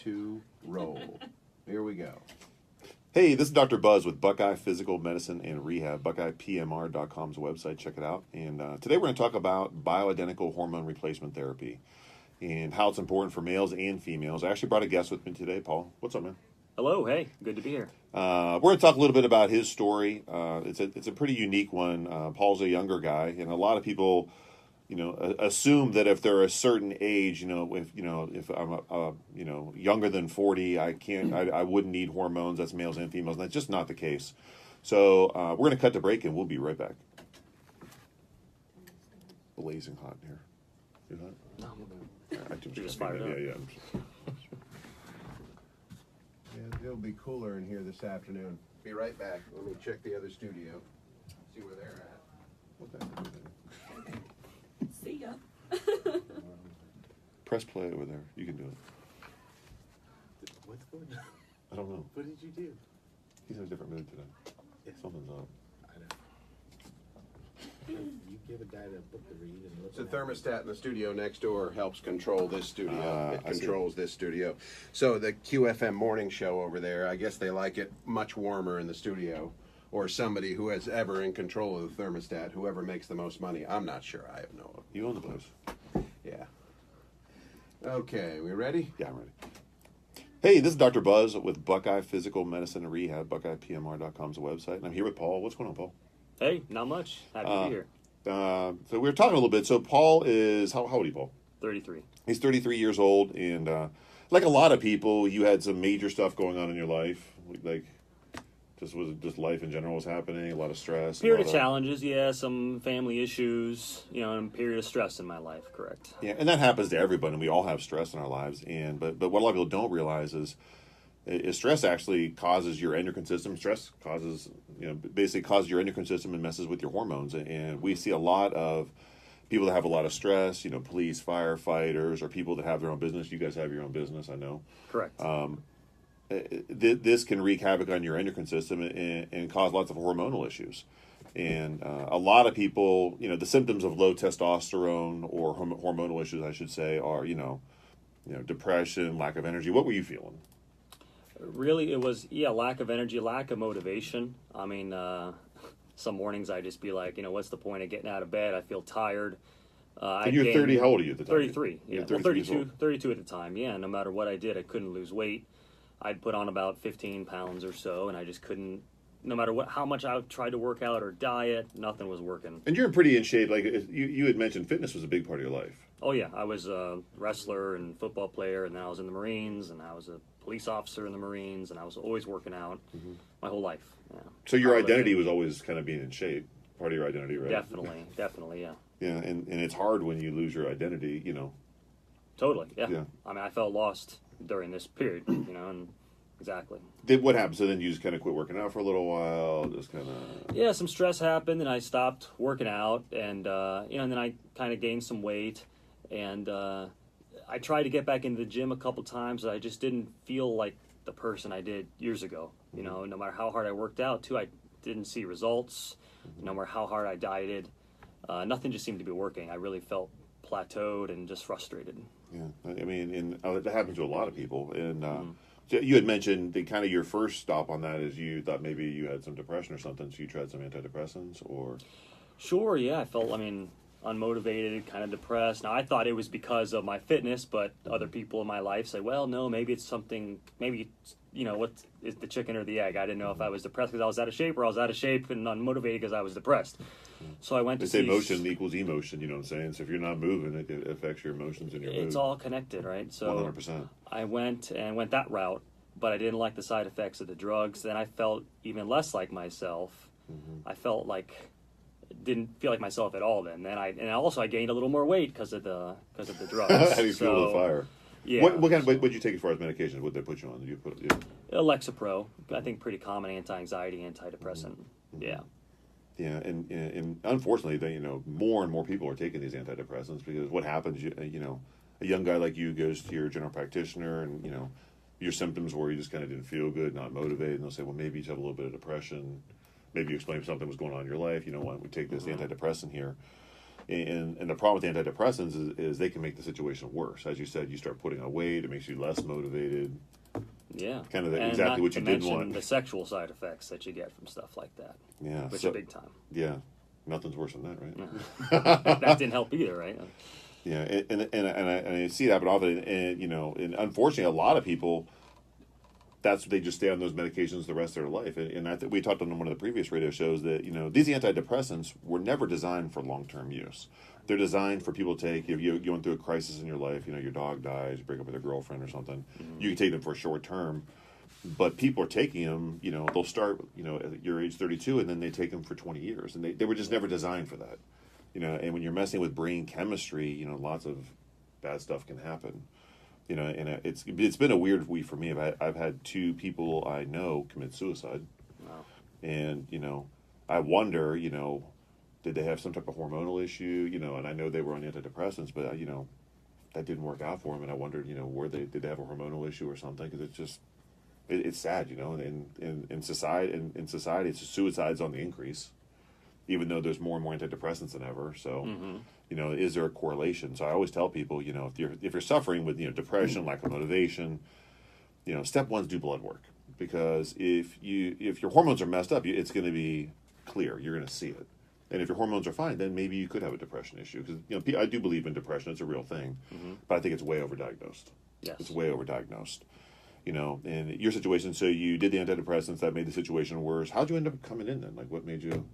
2, roll. Here we go. Hey, this is Dr. Buzz with Buckeye Physical Medicine and Rehab, BuckeyePMR.com's website. Check it out. And today we're going to talk about bioidentical hormone replacement therapy and how it's important for males and females. I actually brought a guest with me today, Paul. What's up, man? Hello, hey, good to be here. We're going to talk a little bit about his story. It's a pretty unique one. Paul's a younger guy, and a lot of people, assume that if they're a certain age, if I'm younger than 40, I wouldn't need hormones. That's males and females, and that's just not the case. So we're going to cut the break, and we'll be right back. Blazing hot in here. You hot? No, I just fired up. Yeah. It'll be cooler in here this afternoon. Be right back. Let me check the other studio. See where they're at. What the heck is that? See ya. Press play over there. You can do it. What's going on? I don't know. What did you do? He's in a different mood today. Something's up. I know. You give a guy the book to read and look. It's a thermostat in the studio next door helps control this studio. It I see. controls this studio. So the QFM morning show over there, I guess they like it much warmer in the studio. Or somebody who is ever in control of the thermostat, whoever makes the most money. I'm not sure. I have no. You own the place. Yeah. Okay, we ready? Yeah, I'm ready. Hey, this is Dr. Buzz with Buckeye Physical Medicine and Rehab, BuckeyePMR.com's website. And I'm here with Paul. What's going on, Paul? Hey, not much. Happy to be here. So we were talking a little bit. So Paul is, how old are you, Paul? 33. He's 33 years old. And like a lot of people, you had some major stuff going on in your life. Like, just life in general was happening, a lot of stress. Period of challenges, yeah, some family issues, and a period of stress in my life, correct. Yeah, and that happens to everybody. We all have stress in our lives. But what a lot of people don't realize is stress actually causes your endocrine system. Stress causes, basically causes your endocrine system and messes with your hormones. And we see a lot of people that have a lot of stress, police, firefighters, or people that have their own business. You guys have your own business, I know. Correct. This can wreak havoc on your endocrine system and cause lots of hormonal issues. And a lot of people, the symptoms of low testosterone or hormonal issues, I should say, are, depression, lack of energy. What were you feeling? Really, it was, lack of energy, lack of motivation. I mean, some mornings I'd just be like, what's the point of getting out of bed? I feel tired. And you're 30, how old are you at the time? 33, yeah. 32 32 at the time, yeah. No matter what I did, I couldn't lose weight. I'd put on about 15 pounds or so, and I just couldn't, no matter how much I tried to work out or diet, nothing was working. And you're in pretty in shape. Like you had mentioned, fitness was a big part of your life. Oh, yeah. I was a wrestler and football player, and then I was in the Marines, and I was a police officer in the Marines, and I was always working out my whole life. Yeah. So your identity was always kind of being in shape, part of your identity, right? Definitely, yeah. Yeah, and it's hard when you lose your identity, Totally, yeah. I mean, I felt lost during this period, and exactly. What happened? So then you just kind of quit working out for a little while, just kind of... Yeah, some stress happened, and I stopped working out, and, and then I kind of gained some weight, and I tried to get back into the gym a couple times, but I just didn't feel like the person I did years ago. No matter how hard I worked out, too, I didn't see results. No matter how hard I dieted, nothing just seemed to be working. I really felt plateaued and just frustrated. Yeah, I mean, that happens to a lot of people. And you had mentioned that kind of your first stop on that is you thought maybe you had some depression or something, so you tried some antidepressants, or? Sure, yeah. I felt, unmotivated, kind of depressed. Now, I thought it was because of my fitness, but other people in my life say, well, no, maybe it's something, what is the chicken or the egg? I didn't know if I was depressed because I was out of shape, or I was out of shape and unmotivated because I was depressed. So I went to see... They say motion equals emotion, you know what I'm saying? So if you're not moving, it affects your emotions and your mood. It's all connected, right? So 100%. I went that route, but I didn't like the side effects of the drugs. Then I felt even less like myself. I felt didn't feel like myself at all then. I gained a little more weight because of the drugs. How do you feel the fire? Yeah. What did you take as far as medications? What did they put you on? Did you put Lexapro, I think pretty common anti-anxiety, antidepressant. Yeah. Yeah, and unfortunately, more and more people are taking these antidepressants because what happens, a young guy like you goes to your general practitioner and, your symptoms where you just kind of didn't feel good, not motivated, and they'll say, well, maybe you have a little bit of depression. Maybe you explain something was going on in your life. Why don't we take this antidepressant here? And the problem with antidepressants is they can make the situation worse. As you said, you start putting on weight, it makes you less motivated. Yeah, Kind of and exactly what you didn't want. The sexual side effects that you get from stuff like that. Yeah, which are big time. Yeah, nothing's worse than that, right? That didn't help either, right? Yeah, and I see it happen often, and unfortunately, a lot of people, they just stay on those medications the rest of their life. And I think we talked on one of the previous radio shows that these antidepressants were never designed for long-term use. They're designed for people to take. If you're going through a crisis in your life, your dog dies, you break up with your girlfriend or something, you can take them for a short term. But people are taking them, they'll start, at your age 32, and then they take them for 20 years. And they were just never designed for that. And when you're messing with brain chemistry, lots of bad stuff can happen. And it's been a weird week for me. I've had 2 people I know commit suicide. Wow. And, I wonder, did they have some type of hormonal issue? And I know they were on antidepressants, but, that didn't work out for them. And I wondered, did they have a hormonal issue or something? Because it's just, it's sad, in society, it's suicide's on the increase, even though there's more and more antidepressants than ever. So, is there a correlation? So I always tell people, if you're suffering with, depression, lack of motivation, step 1 is do blood work. Because if your hormones are messed up, it's going to be clear. You're going to see it. And if your hormones are fine, then maybe you could have a depression issue. Because, I do believe in depression. It's a real thing. But I think it's way overdiagnosed. Yes. It's way overdiagnosed. And your situation, so you did the antidepressants, that made the situation worse. How'd you end up coming in then? Like, what made you...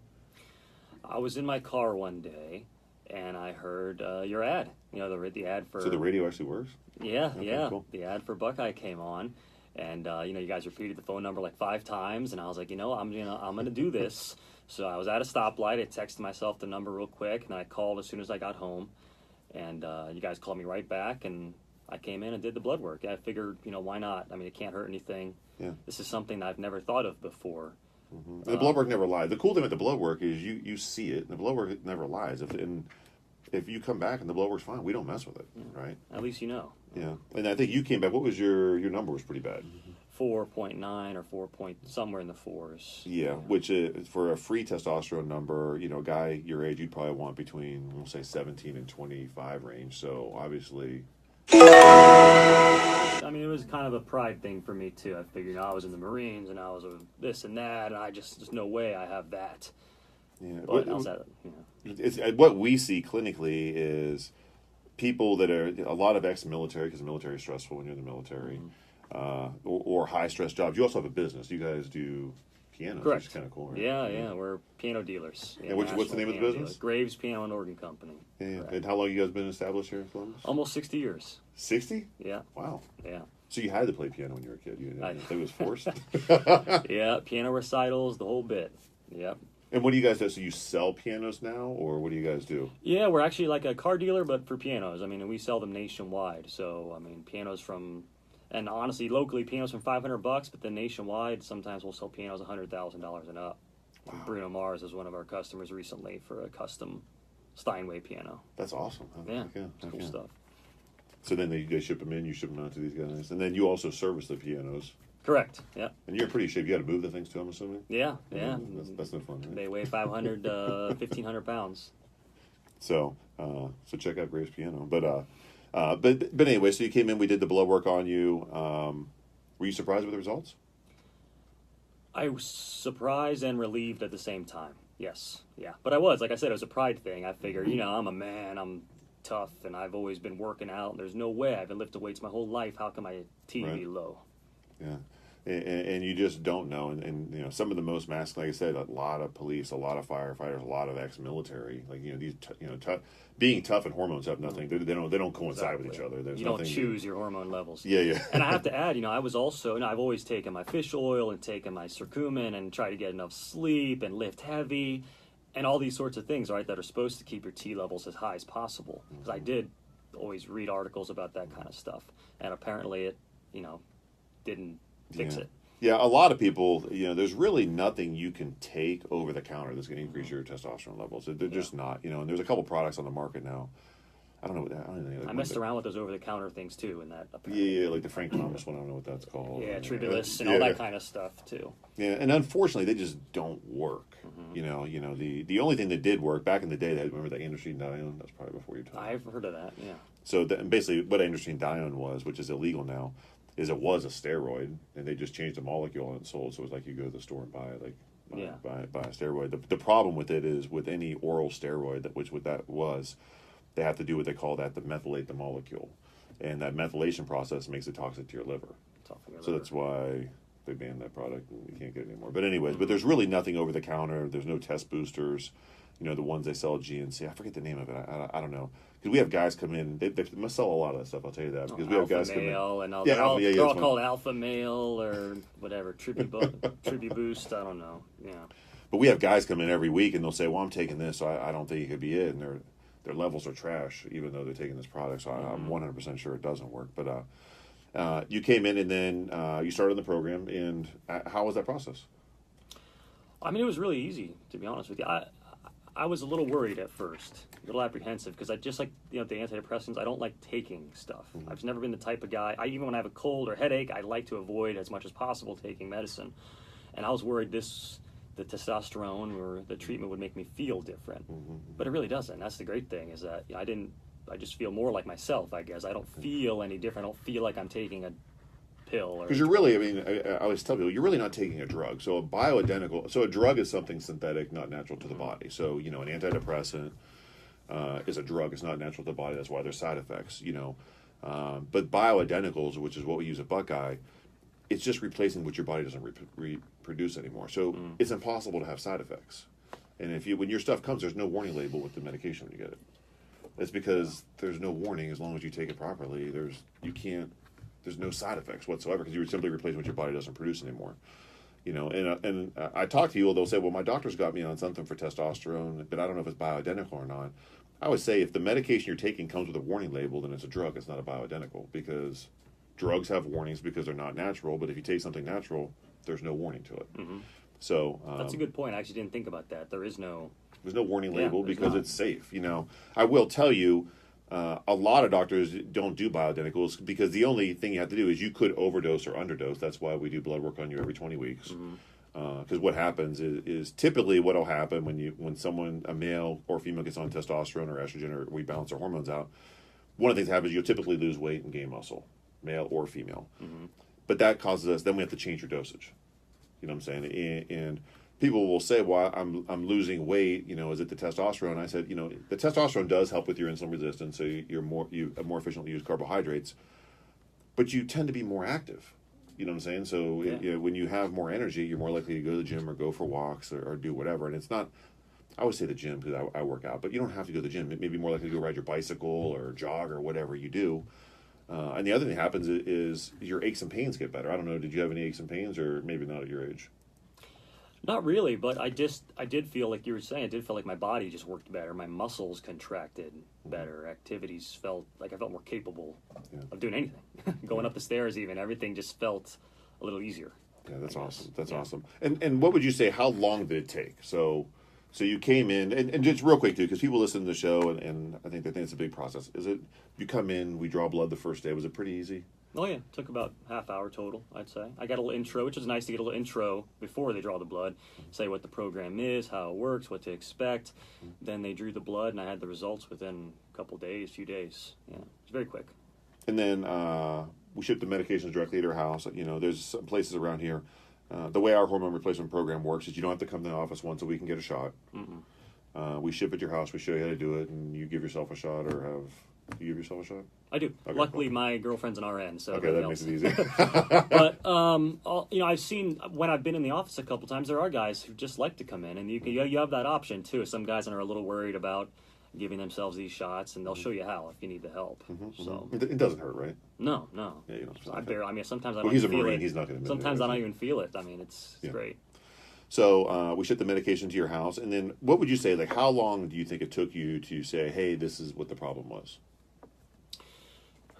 I was in my car one day, and I heard your ad. The ad for... So the radio actually works? Yeah, Okay, yeah. cool. The ad for Buckeye came on, and you guys repeated the phone number like 5 times, and I was like, I'm gonna do this. So I was at a stoplight. I texted myself the number real quick, and I called as soon as I got home, and you guys called me right back, and I came in and did the blood work. I figured, why not? I mean, it can't hurt anything. Yeah. This is something that I've never thought of before. The blood work never lies. The cool thing with the blood work is you see it, and the blood work never lies. If you come back and the blood work's fine, we don't mess with it, right? At least you know. Yeah. And I think you came back. What was your number? Was pretty bad. 4.9 or 4 point, somewhere in the 4s. Yeah, which for a free testosterone number, a guy your age, you'd probably want between, we'll say, 17 and 25 range. So obviously... I mean, it was kind of a pride thing for me, too. I figured, I was in the Marines, and I was this and that, and there's no way I have that. Yeah. But It's what we see clinically is people that are a lot of ex-military, because the military is stressful when you're in the military, or high-stress jobs. You also have a business. You guys do pianos, correct. which is kind of cool. Right? Yeah, we're piano dealers. Yeah, and what's the name of the business? Dealers. Graves Piano and Organ Company. Yeah. And how long you guys been established here in Columbus? Almost 60 years. 60? Yeah. Wow. Yeah. So you had to play piano when you were a kid. It was forced. Yeah, piano recitals, the whole bit. Yep. And what do you guys do? So you sell pianos now, or what do you guys do? Yeah, we're actually like a car dealer, but for pianos. I mean, we sell them nationwide. So, I mean, pianos from, and honestly, locally, pianos from $500, but then nationwide, sometimes we'll sell pianos $100,000 and up. Wow. Bruno Mars is one of our customers recently for a custom Steinway piano. That's awesome. Yeah, it's cool stuff. So then you guys ship them in, you ship them out to these guys, and then you also service the pianos. Correct. Yeah. And you're in pretty shape. You got to move the things too, I'm assuming. Yeah. That's no fun. Right? They weigh 500, 1,500 pounds. So check out Graves Piano. But anyway, so you came in, we did the blood work on you. Were you surprised with the results? I was surprised and relieved at the same time. Yes. Yeah. But I was, like I said, it was a pride thing. I figured, I'm a man, I'm tough, and I've always been working out, and there's no way I've been lifting weights my whole life. How can my T be low? Yeah. And you just don't know. And some of the most masculine, like I said, a lot of police, a lot of firefighters, a lot of ex-military. Like, these, being tough and hormones have nothing. They don't coincide with each other. There's you nothing. Don't choose your hormone levels. Yeah. And I have to add, I was also, I've always taken my fish oil and taken my curcumin and try to get enough sleep and lift heavy and all these sorts of things, right, that are supposed to keep your T levels as high as possible. Because I did always read articles about that kind of stuff. And apparently it, didn't fix it. Yeah, a lot of people, there's really nothing you can take over the counter that's going to increase your testosterone levels. They're just not, and there's a couple products on the market now. I don't know what that. I don't know. I messed around with those over-the-counter things too, and that. Yeah, like the Frank Thomas one. I don't know what that's called. Yeah, Tribulus and all that kind of stuff too. Yeah, and unfortunately, they just don't work. Mm-hmm. You know, the only thing that did work back in the day, remember the androstenedione? That's probably before your time. I've heard of that. Yeah. So basically, what androstenedione was, which is illegal now, is it was a steroid, and they just changed the molecule and it sold. So it was like you go to the store and buy it, buy a steroid. The problem with it is with any oral steroid, what that was, they have to do what they call to methylate the molecule, and that methylation process makes it toxic to your liver. So that's why they banned that product and you can't get it anymore. But anyways, but there's really nothing over the counter. There's no test boosters. You know, the ones they sell at GNC. I forget the name of it. I don't know. Because we have guys come in. They must sell a lot of that stuff. I'll tell you that. Because we have guys come in. And all, they're all called Alpha Male or whatever. Tribu Boost. I don't know. Yeah. But we have guys come in every week and they'll say, "Well, I'm taking this, so I don't think it could be it." And their levels are trash, even though they're taking this product. So I'm 100% sure it doesn't work. But you came in and then you started the program. And how was that process? I mean, it was really easy, to be honest with you. I was a little worried at first, a little apprehensive, because I just like, the antidepressants, I don't like taking stuff. Mm-hmm. I've never been the type of guy, even when I have a cold or headache, I like to avoid as much as possible taking medicine. And I was worried the testosterone or the treatment would make me feel different. Mm-hmm. But it really doesn't. That's the great thing, is that I just feel more like myself, I guess. I don't feel any different. I don't feel like I'm taking a pill. Because you're really, I always tell people, you're really not taking a drug. So a drug is something synthetic, not natural to the body. So, an antidepressant is a drug. It's not natural to the body. That's why there's side effects, But bioidenticals, which is what we use at Buckeye, it's just replacing what your body doesn't reproduce anymore. So it's impossible to have side effects. And when your stuff comes, there's no warning label with the medication when you get it. It's because there's no warning as long as you take it properly. There's no side effects whatsoever because you would simply replace what your body doesn't produce anymore. And I talk to people, they'll say, well, my doctor's got me on something for testosterone, but I don't know if it's bioidentical or not. I would say if the medication you're taking comes with a warning label, then it's a drug. It's not a bioidentical, because drugs have warnings because they're not natural, but if you take something natural, there's no warning to it. Mm-hmm. So that's a good point. I actually didn't think about that. There's no warning label because it's safe. I will tell you, a lot of doctors don't do bioidenticals because the only thing you have to do is you could overdose or underdose. That's why we do blood work on you every 20 weeks. Because what happens is typically what will happen when someone, a male or female, gets on testosterone or estrogen, or we balance our hormones out, one of the things that happens is you'll typically lose weight and gain muscle, male or female. But that causes us, then we have to change your dosage. You know what I'm saying? And people will say, well, I'm losing weight, is it the testosterone? I said, the testosterone does help with your insulin resistance, so you more efficiently use carbohydrates, but you tend to be more active. You know what I'm saying? So when you have more energy, you're more likely to go to the gym or go for walks or do whatever. And it's not, I would say the gym because I work out, but you don't have to go to the gym. It may be more likely to go ride your bicycle or jog or whatever you do. And the other thing that happens is your aches and pains get better. I don't know, did you have any aches and pains, or maybe not at your age? Not really, but I did feel like you were saying, I did feel like my body just worked better. My muscles contracted better. Activities felt like I felt more capable of doing anything. Going up the stairs even, everything just felt a little easier. Yeah, that's awesome. That's awesome. And what would you say, how long did it take? So you came in, and just real quick too, because people listen to the show, and I think they think it's a big process. Is it, you come in, we draw blood the first day, was it pretty easy? Oh yeah, it took about half hour total, I'd say. I got a little intro, which is nice to get a little intro before they draw the blood, say what the program is, how it works, what to expect. Then they drew the blood, and I had the results within a couple days, few days. Yeah, it was very quick. And then we ship the medications directly to your house. There's some places around here. The way our hormone replacement program works is you don't have to come to the office once a week and get a shot. We ship it to your house. We show you how to do it, and you give yourself a shot, or you give yourself a shot? I do. Okay, luckily, my girlfriend's an RN, so okay, that makes it easy. But I've seen when I've been in the office a couple times, there are guys who just like to come in, and you have that option too. Some guys are a little worried about giving themselves these shots, and they'll show you how if you need the help. So it doesn't hurt, right? No. Yeah, sometimes I don't. Well, he's a feel Marine. it. He's not going to. Sometimes I don't even feel it. I mean, it's great. So we ship the medication to your house, and then what would you say? Like, how long do you think it took you to say, "Hey, this is what the problem was"?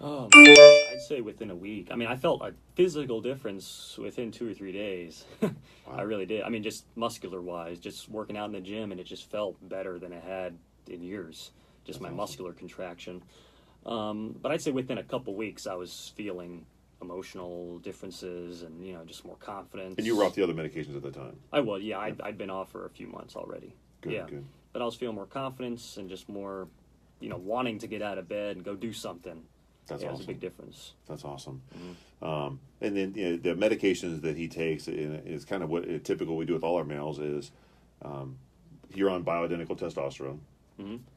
I'd say within a week. I mean, I felt a physical difference within 2 or 3 days. Wow. I really did. I mean, just muscular-wise, just working out in the gym, and it just felt better than it had in years. just That's my awesome. muscular contraction. But I'd say within a couple weeks, I was feeling emotional differences and, just more confidence. And you were off the other medications at the time. I was, yeah. I'd been off for a few months already. Good, yeah. good. But I was feeling more confidence and just more, wanting to get out of bed and go do something. That's It awesome. was a big difference. That's awesome. And then the medications that he takes is kind of what typical we do with all our males is you're on bioidentical testosterone,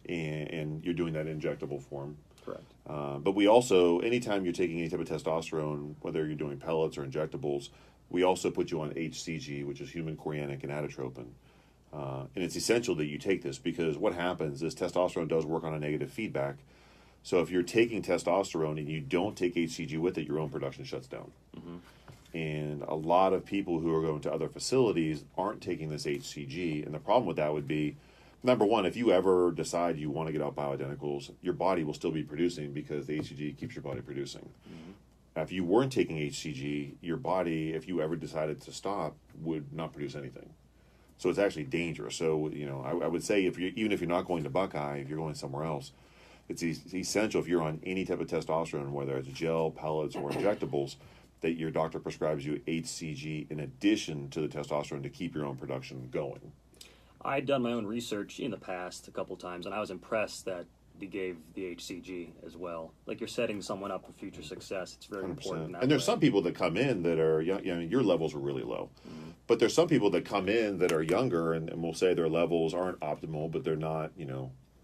and you're doing that in injectable form. Correct. But we also, anytime you're taking any type of testosterone, whether you're doing pellets or injectables, we also put you on HCG, which is human chorionic gonadotropin. And it's essential that you take this because what happens is testosterone does work on a negative feedback. So if you're taking testosterone and you don't take HCG with it, your own production shuts down. And a lot of people who are going to other facilities aren't taking this HCG. And the problem with that would be, number one, if you ever decide you want to get out bioidenticals, your body will still be producing because the HCG keeps your body producing. If you weren't taking HCG, your body, if you ever decided to stop, would not produce anything. So it's actually dangerous. So, I would say even if you're not going to Buckeye, if you're going somewhere else, it's essential if you're on any type of testosterone, whether it's gel, pellets, or injectables, that your doctor prescribes you HCG in addition to the testosterone to keep your own production going. I'd done my own research in the past a couple times, and I was impressed that they gave the HCG as well. Like, you're setting someone up for future success. It's very 100%. important. And there's some people that come in that are, your levels are really low. But there's some people that come in that are younger and we'll say their levels aren't optimal, but they're not,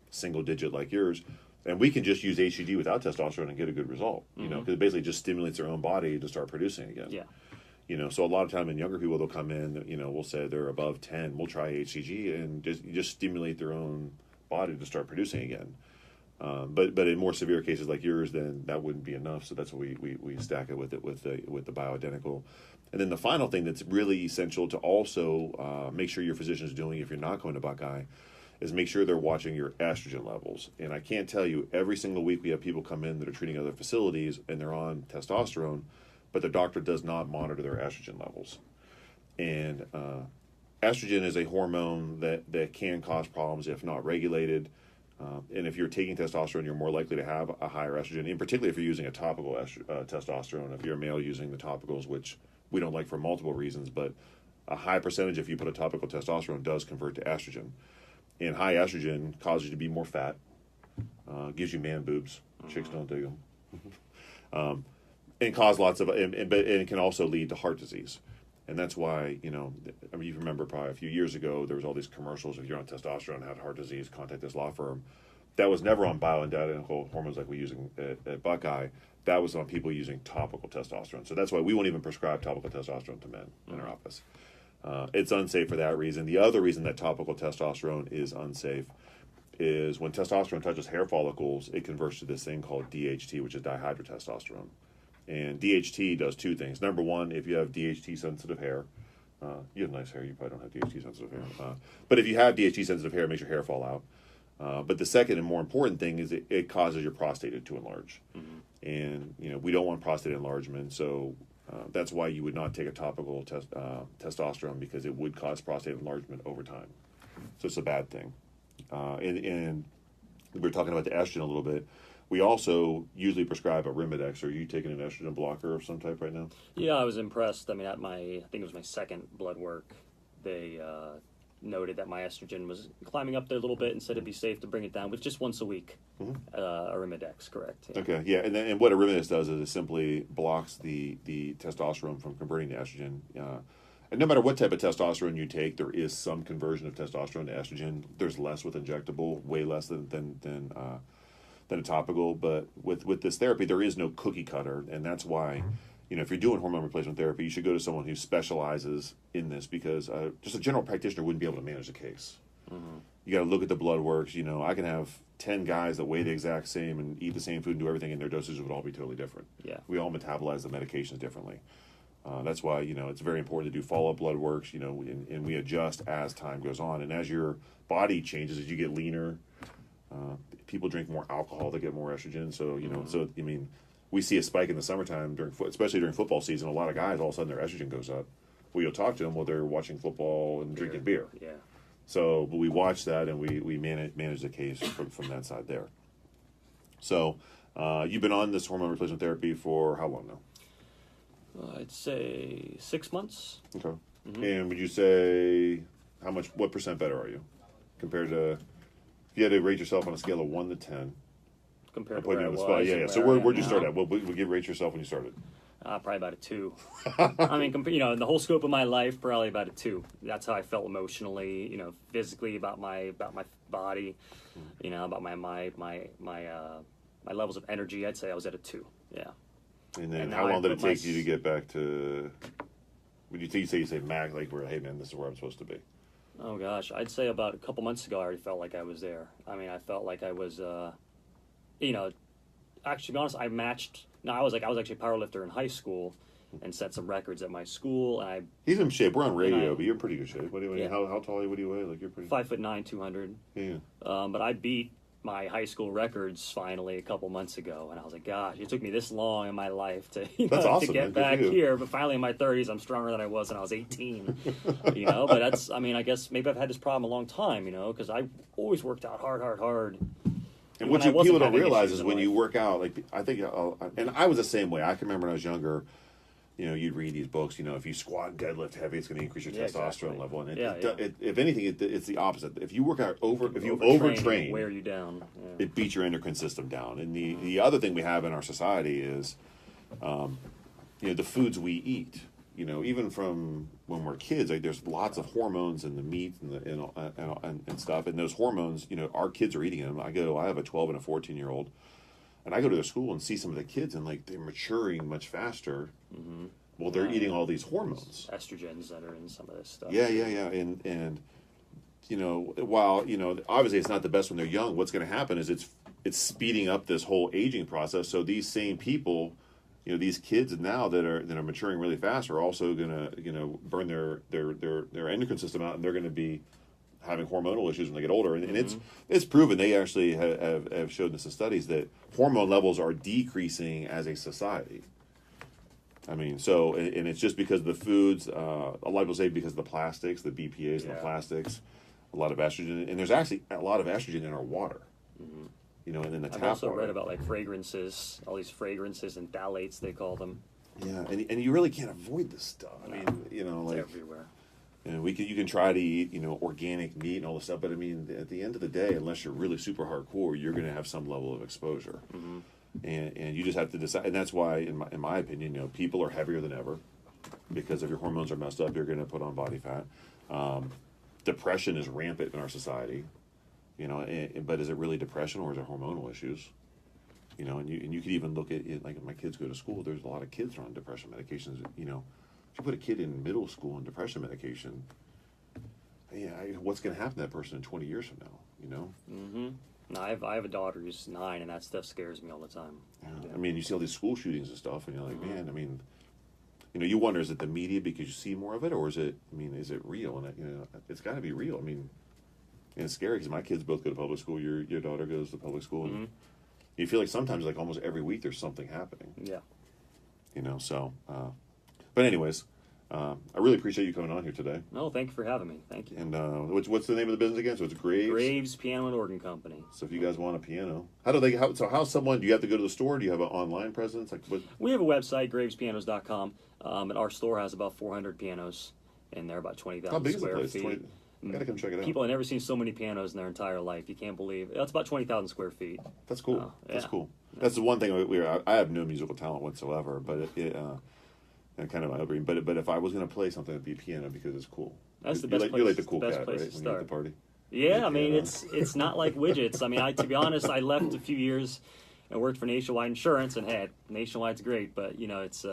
single digit like yours. And we can just use HCG without testosterone and get a good result, because it basically just stimulates their own body to start producing again. Yeah. So a lot of time in younger people, they'll come in, we'll say they're above 10, we'll try HCG and just stimulate their own body to start producing again. But in more severe cases like yours, then that wouldn't be enough. So that's why we stack it with the bioidentical. And then the final thing that's really essential to also make sure your physician's doing if you're not going to Buckeye is make sure they're watching your estrogen levels. And I can't tell you, every single week we have people come in that are treating other facilities and they're on testosterone, but the doctor does not monitor their estrogen levels. And estrogen is a hormone that can cause problems if not regulated. And if you're taking testosterone, you're more likely to have a higher estrogen, in particular if you're using a topical testosterone. If you're a male using the topicals, which we don't like for multiple reasons, but a high percentage, if you put a topical testosterone, does convert to estrogen. And high estrogen causes you to be more fat, gives you man boobs. Chicks don't dig them. And cause lots of, and it can also lead to heart disease. And that's why, you remember probably a few years ago, there was all these commercials, if you're on testosterone, had heart disease, contact this law firm. That was never on bioidentical hormones like we use at Buckeye. That was on people using topical testosterone. So that's why we won't even prescribe topical testosterone to men in our office. It's unsafe for that reason. The other reason that topical testosterone is unsafe is when testosterone touches hair follicles, it converts to this thing called DHT, which is dihydrotestosterone. And DHT does two things. Number one, if you have DHT-sensitive hair, you have nice hair, you probably don't have DHT-sensitive hair. But if you have DHT-sensitive hair, it makes your hair fall out. But the second and more important thing is it causes your prostate to enlarge. And, we don't want prostate enlargement, so that's why you would not take a topical testosterone, because it would cause prostate enlargement over time. So it's a bad thing. And we were talking about the estrogen a little bit. We also usually prescribe a Arimidex. Are you taking an estrogen blocker of some type right now? Yeah, I was impressed. I mean, I think it was my second blood work, they noted that my estrogen was climbing up there a little bit and said it'd be safe to bring it down with just once a week. Arimidex, correct. Yeah. Okay, yeah, and what Arimidex does is it simply blocks the testosterone from converting to estrogen. And no matter what type of testosterone you take, there is some conversion of testosterone to estrogen. There's less with injectable, way less than a topical. But with this therapy, there is no cookie cutter, and that's why, if you're doing hormone replacement therapy, you should go to someone who specializes in this, because just a general practitioner wouldn't be able to manage the case. You got to look at the blood works. I can have 10 guys that weigh the exact same and eat the same food and do everything, and their dosages would all be totally different. Yeah. We all metabolize the medications differently. That's why, it's very important to do follow-up blood works, and we adjust as time goes on. And as your body changes, as you get leaner, people drink more alcohol, they get more estrogen. So, we see a spike in the summertime, especially during football season. A lot of guys, all of a sudden, their estrogen goes up. Well, you'll talk to them while they're watching football and drinking beer. Yeah. So, but we watched that and we managed the case from that side there. So, you've been on this hormone replacement therapy for how long now? I'd say 6 months. Okay. And would you say what percent better are you compared to if you had to rate yourself on a scale of 1 to 10? Compared to Putting where you I on the was. spot. Yeah. and So where I where'd am you start now. at? What would you rate yourself when you started? Probably about a 2. I mean, in the whole scope of my life, probably about a 2. That's how I felt emotionally, physically about my body, about my levels of energy. I'd say I was at a 2. Yeah. And then And how now I long did it put take you to get back to? Would you say max, like where, hey man, this is where I'm supposed to be? Oh gosh, I'd say about a couple months ago, I already felt like I was there. I mean, I felt like I was, actually, to be honest, I matched. No, I was actually a powerlifter in high school, and set some records at my school. And He's in shape. We're on radio, I- but you're in pretty good shape. Yeah. How tall are you? What do you weigh? Like you're pretty. 5'9", 200. Yeah. But I beat my high school records finally a couple months ago, and I was like, gosh, it took me this long in my life to That's awesome, to man. get Good back for you. here. But finally, in my 30s, I'm stronger than I was when I was 18. But that's, I mean, I guess maybe I've had this problem a long time, because I always worked out hard. And When what I wasn't people don't having realize issues is in when you life. work out, like I think, and I was the same way. I can remember when I was younger, you'd read these books. If you squat and deadlift heavy, it's going to increase your Yeah, testosterone exactly. level. And Yeah. if anything, it's the opposite. If you work out if you Overtrain, overtrain, wear you down. Yeah. it beats your endocrine system down. And the other thing we have in our society is, the foods we eat. Even from when we're kids, like there's lots of hormones in the meat and stuff, and those hormones, our kids are eating them. I have a 12 and a 14-year-old, and I go to their school and see some of the kids, and like they're maturing much faster. Well, they're eating all these hormones, Estrogens that are in some of this stuff. yeah, and while obviously it's not the best when they're young. What's going to happen is it's speeding up this whole aging process. So these same people, these kids now that are maturing really fast are also going to burn their endocrine system out, and they're going to be having hormonal issues when they get older. And it's proven, they actually have showed this in studies, that hormone levels are decreasing as a society. I mean, and it's just because of the foods. A lot of people say because of the plastics, the BPA's and the plastics, a lot of estrogen, and there's actually a lot of estrogen in our water. And in the I've tap also water. read about like fragrances, all these fragrances and phthalates they call them. Yeah, and you really can't avoid this stuff. I mean, It's like everywhere. you can try to eat organic meat and all this stuff, but I mean, at the end of the day, unless you're really super hardcore, you're going to have some level of exposure, and you just have to decide. And that's why, in my opinion, people are heavier than ever because if your hormones are messed up, you're going to put on body fat. Depression is rampant in our society. But is it really depression or is it hormonal issues? And you could even look at it, like when my kids go to school, there's a lot of kids on depression medications. If you put a kid in middle school on depression medication, what's going to happen to that person in 20 years from now? No, I have a daughter who's 9, and that stuff scares me all the time. Yeah. I mean, you see all these school shootings and stuff, and you're like, man, I mean, you wonder, is it the media because you see more of it, or is it real? And it's got to be real. I mean, and it's scary because my kids both go to public school. Your daughter goes to public school, and you feel like sometimes, like almost every week, there's something happening. Yeah. So, but anyways, I really appreciate you coming on here today. No, thank you for having me. Thank you. And what's the name of the business again? So it's Graves. Graves Piano and Organ Company. So if you guys want a piano, how's someone? Do you have to go to the store? Do you have an online presence? Like what? We have a website, gravespianos.com, and our store has about 400 pianos, and they're about 20,000 How big is the square place? feet. I gotta come check it out. People have never seen so many pianos in their entire life. You can't believe it. It's about 20,000 square feet. That's cool. Yeah. That's cool. That's the one thing I have no musical talent whatsoever, but kind of my upbringing. But if I was going to play something, it'd be piano because it's cool. That's the You're best like, you're like place- the cool best cat, place right? to When you're at the start. party. Yeah, I mean, piano. it's not like widgets. I mean, to be honest, I left a few years and worked for Nationwide Insurance, and hey, Nationwide's great, but it's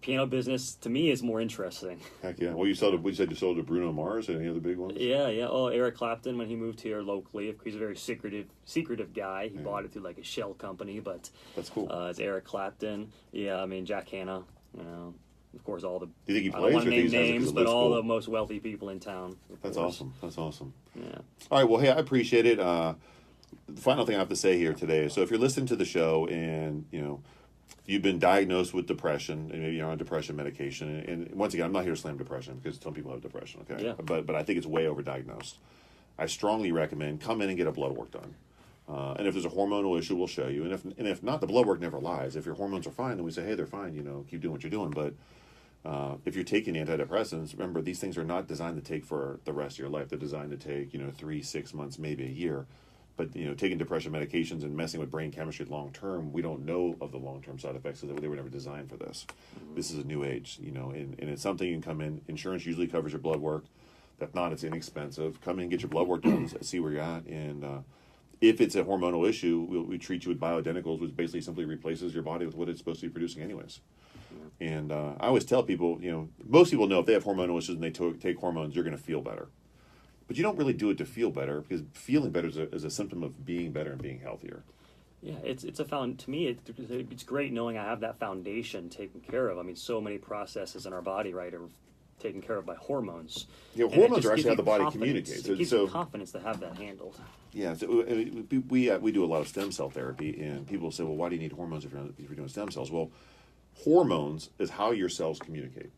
piano business to me is more interesting. Heck yeah. Well, you said you sold to Bruno Mars and any other big ones? Yeah. Oh, Eric Clapton, when he moved here locally, he's a very secretive guy. He bought it through like a shell company, but That's cool. it's Eric Clapton. Yeah, I mean Jack Hanna. Of course, all the. Do you think he I don't plays want or to do you name think he has it 'cause names, it but looks all cool? the most wealthy people in town. of That's course. awesome. That's awesome. Yeah. All right. Well, hey, I appreciate it. The final thing I have to say here today is, so if you're listening to the show and you've been diagnosed with depression, and maybe you're on depression medication, and once again, I'm not here to slam depression because some people have depression, okay? Yeah. But I think it's way overdiagnosed. I strongly recommend come in and get a blood work done. And if there's a hormonal issue, we'll show you. And if not, the blood work never lies. If your hormones are fine, then we say, hey, they're fine. Keep doing what you're doing. But if you're taking antidepressants, remember these things are not designed to take for the rest of your life. They're designed to take 3, 6 months, maybe a year. But taking depression medications and messing with brain chemistry long term, we don't know of the long term side effects because they were never designed for this. This is a new age, and it's something you can come in. Insurance usually covers your blood work. If not, it's inexpensive. Come in and get your blood work done, see where you're at, and if it's a hormonal issue, we treat you with bioidenticals, which basically simply replaces your body with what it's supposed to be producing anyways. And I always tell people, most people know if they have hormonal issues and they take hormones, you're going to feel better. But you don't really do it to feel better, because feeling better is a symptom of being better and being healthier. Yeah, to me, it's great knowing I have that foundation taken care of. I mean, so many processes in our body, right, are taken care of by hormones. Hormones are actually how the body communicates. It gives you confidence to have that handled. Yeah, so we do a lot of stem cell therapy, and people say, well, why do you need hormones if you're doing stem cells? Well, hormones is how your cells communicate.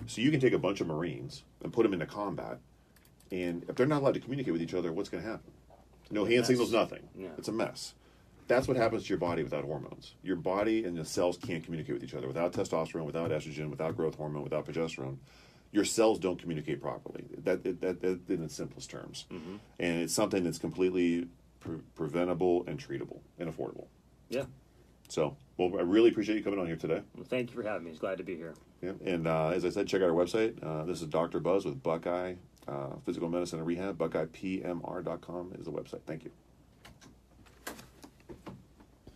So you can take a bunch of Marines and put them into combat, and if they're not allowed to communicate with each other, what's going to happen? No hand signals, nothing. Yeah. It's a mess. That's what happens to your body without hormones. Your body and the cells can't communicate with each other. Without testosterone, without estrogen, without growth hormone, without progesterone, your cells don't communicate properly. That in the simplest terms. Mm-hmm. And it's something that's completely preventable and treatable and affordable. Yeah. So, well, I really appreciate you coming on here today. Well, thank you for having me. It's glad to be here. Yeah. And as I said, check out our website. This is Dr. Buzz with Buckeye Physical Medicine and Rehab. BuckeyePMR.com is the website. Thank you.